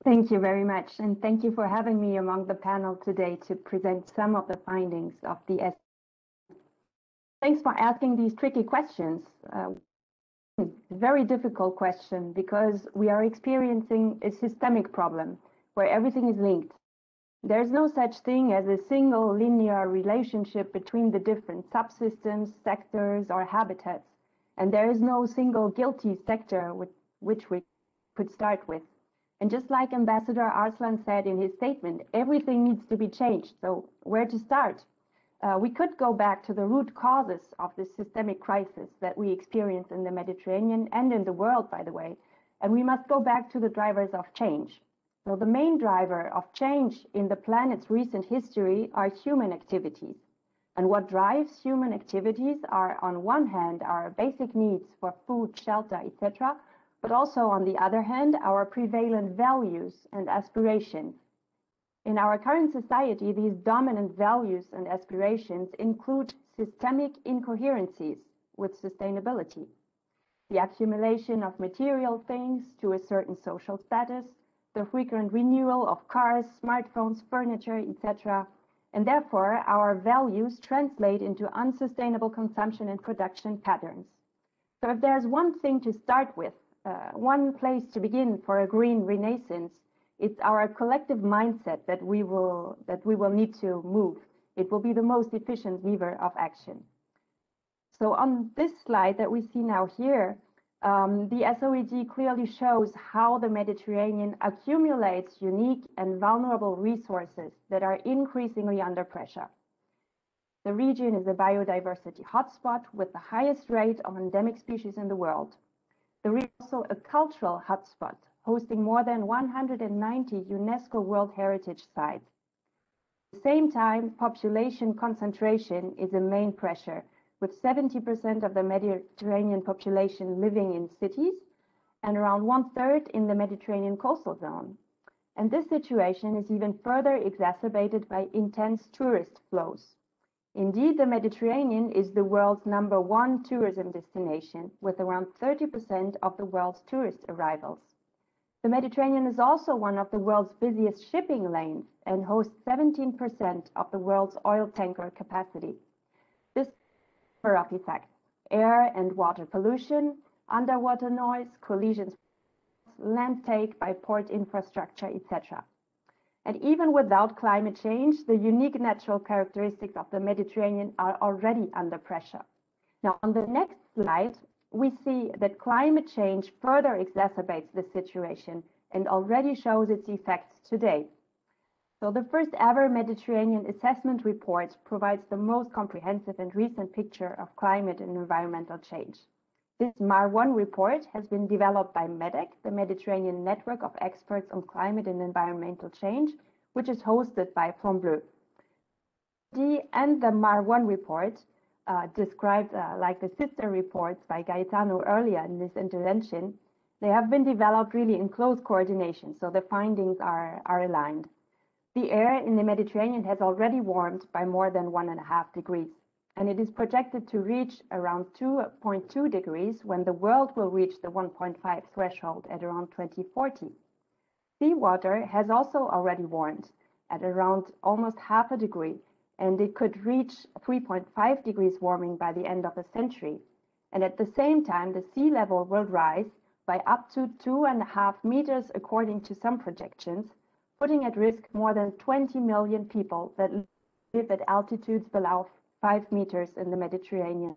Thank you very much, and thank you for having me among the panel today to present some of the findings of the SDGs. Thanks for asking these tricky questions. Very difficult question because we are experiencing a systemic problem where everything is linked. There's no such thing as a single linear relationship between the different subsystems, sectors, or habitats, and there is no single guilty sector with which we could start with. And just like Ambassador Arslan said in his statement, everything needs to be changed. So where to start? We could go back to the root causes of this systemic crisis that we experience in the Mediterranean and in the world, by the way. And we must go back to the drivers of change. So the main driver of change in the planet's recent history are human activities. And what drives human activities are, on one hand, our basic needs for food, shelter, etc., but also, on the other hand, our prevalent values and aspirations. In our current society, these dominant values and aspirations include systemic incoherencies with sustainability, the accumulation of material things to a certain social status, the frequent renewal of cars, smartphones, furniture, etc., and therefore our values translate into unsustainable consumption and production patterns. So if there's one thing to start with, one place to begin for a green renaissance, it's our collective mindset that we will need to move. It will be the most efficient lever of action. So on this slide that we see now here, the SoED clearly shows how the Mediterranean accumulates unique and vulnerable resources that are increasingly under pressure. The region is a biodiversity hotspot with the highest rate of endemic species in the world. The region is also a cultural hotspot, hosting more than 190 UNESCO World Heritage Sites. At the same time, population concentration is a main pressure, with 70% of the Mediterranean population living in cities and around 1/3 in the Mediterranean coastal zone. And this situation is even further exacerbated by intense tourist flows. Indeed, the Mediterranean is the world's #1 tourism destination, with around 30% of the world's tourist arrivals. The Mediterranean is also one of the world's busiest shipping lanes and hosts 17% of the world's oil tanker capacity. This number of effects: air and water pollution, underwater noise, collisions, land take by port infrastructure, etc. And even without climate change, the unique natural characteristics of the Mediterranean are already under pressure. Now, on the next slide, we see that climate change further exacerbates the situation and already shows its effects today. So the first ever Mediterranean assessment report provides the most comprehensive and recent picture of climate and environmental change. This MAR1 report has been developed by MEDEC, the Mediterranean Network of Experts on Climate and Environmental Change, which is hosted by Bleu. And the MAR1 report, described like the sister reports by Gaetano earlier in this intervention, they have been developed really in close coordination, so the findings are aligned. The air in the Mediterranean has already warmed by more than 1.5 degrees. And it is projected to reach around 2.2 degrees when the world will reach the 1.5 threshold at around 2040. Seawater has also already warmed at around almost 0.5 degree, and it could reach 3.5 degrees warming by the end of the century. And at the same time, the sea level will rise by up to 2.5 meters according to some projections, putting at risk more than 20 million people that live at altitudes below 5 meters in the Mediterranean.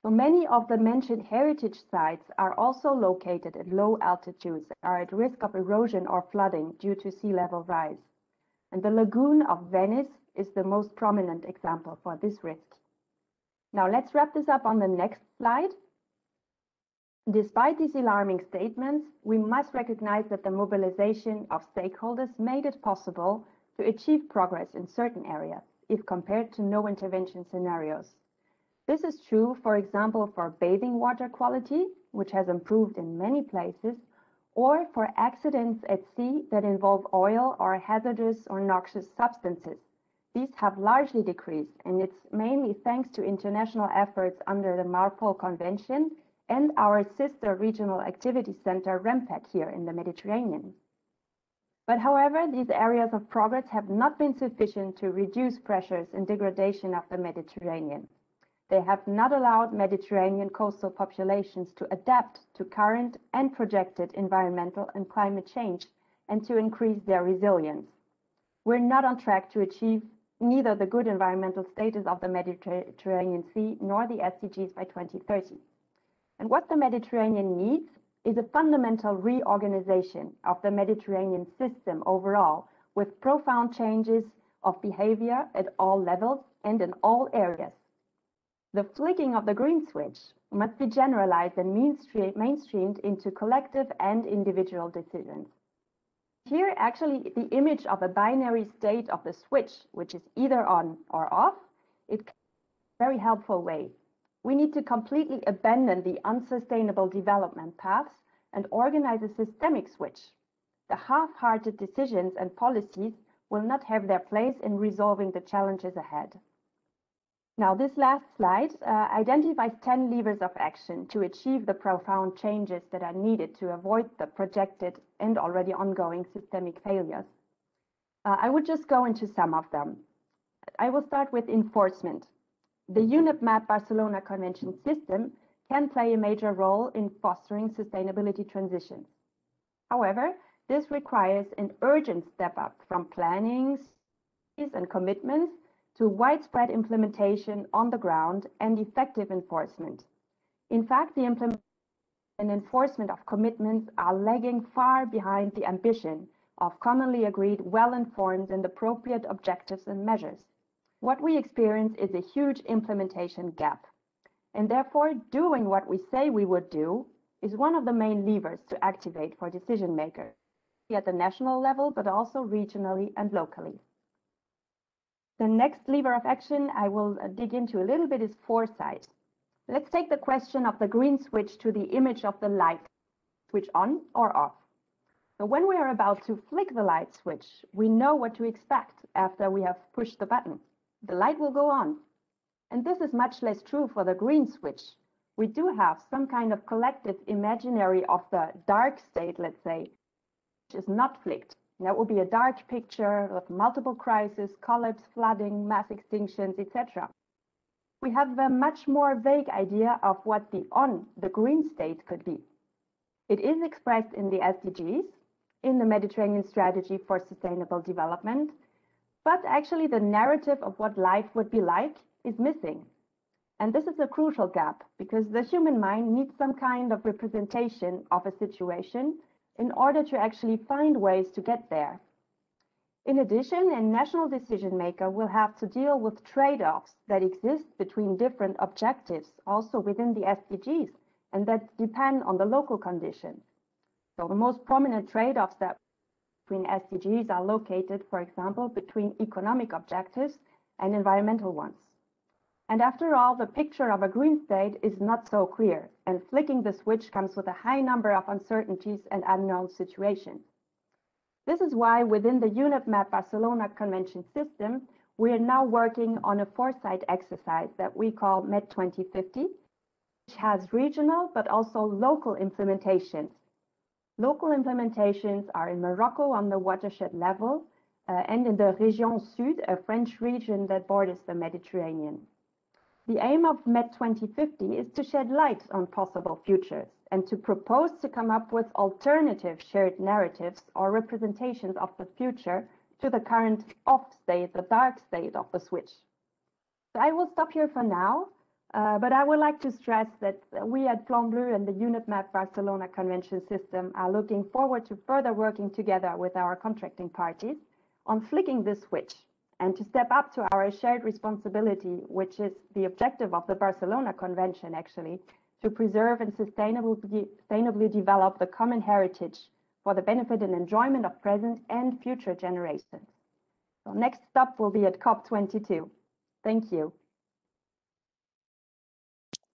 So many of the mentioned heritage sites are also located at low altitudes and are at risk of erosion or flooding due to sea level rise. And the lagoon of Venice is the most prominent example for this risk. Now let's wrap this up on the next slide. Despite these alarming statements, we must recognize that the mobilization of stakeholders made it possible to achieve progress in certain areas, if compared to no intervention scenarios. This is true, for example, for bathing water quality, which has improved in many places, or for accidents at sea that involve oil or hazardous or noxious substances. These have largely decreased, and it's mainly thanks to international efforts under the Barcelona Convention and our sister regional activity center, REMPAC, here in the Mediterranean. But however, these areas of progress have not been sufficient to reduce pressures and degradation of the Mediterranean. They have not allowed Mediterranean coastal populations to adapt to current and projected environmental and climate change and to increase their resilience. We're not on track to achieve neither the good environmental status of the Mediterranean Sea nor the SDGs by 2030. And what the Mediterranean needs is a fundamental reorganization of the Mediterranean system overall, with profound changes of behavior at all levels and in all areas. The flicking of the green switch must be generalized and mainstreamed into collective and individual decisions. Here, actually, the image of a binary state of the switch, which is either on or off, it can be a very helpful way. We need to completely abandon the unsustainable development paths and organize a systemic switch. The half-hearted decisions and policies will not have their place in resolving the challenges ahead. Now, this last slide identifies 10 levers of action to achieve the profound changes that are needed to avoid the projected and already ongoing systemic failures. I would just go into some of them. I will start with enforcement. The UNEP Barcelona Convention system can play a major role in fostering sustainability transitions. However, this requires an urgent step up from plannings and commitments to widespread implementation on the ground and effective enforcement. In fact, the implementation and enforcement of commitments are lagging far behind the ambition of commonly agreed, well-informed and appropriate objectives and measures. What we experience is a huge implementation gap. And therefore, doing what we say we would do is one of the main levers to activate for decision makers at the national level, but also regionally and locally. The next lever of action I will dig into a little bit is foresight. Let's take the question of the green switch to the image of the light switch on or off. So when we are about to flick the light switch, we know what to expect after we have pushed the button. The light will go on. And this is much less true for the green switch. We do have some kind of collective imaginary of the dark state, let's say, which is not flicked. That will be a dark picture of multiple crises, collapse, flooding, mass extinctions, etc. We have a much more vague idea of what the green state could be. It is expressed in the SDGs, in the Mediterranean Strategy for Sustainable Development, but actually the narrative of what life would be like is missing. And this is a crucial gap because the human mind needs some kind of representation of a situation in order to actually find ways to get there. In addition, a national decision maker will have to deal with trade-offs that exist between different objectives, also within the SDGs, and that depend on the local conditions. So the most prominent trade-offs that between SDGs are located, for example, between economic objectives and environmental ones. And after all, the picture of a green state is not so clear, and flicking the switch comes with a high number of uncertainties and unknown situations. This is why within the UNEP Barcelona Convention system, we are now working on a foresight exercise that we call MED 2050, which has regional but also local implementations. Local implementations are in Morocco on the watershed level and in the Région Sud, a French region that borders the Mediterranean. The aim of MED 2050 is to shed light on possible futures and to propose to come up with alternative shared narratives or representations of the future to the current off state, the dark state of the switch. So I will stop here for now, but I would like to stress that we at Plan Bleu and the UNEP Barcelona Convention system are looking forward to further working together with our contracting parties on flicking this switch and to step up to our shared responsibility, which is the objective of the Barcelona Convention, actually, to preserve and sustainably develop the common heritage for the benefit and enjoyment of present and future generations. So next stop will be at COP22. Thank you.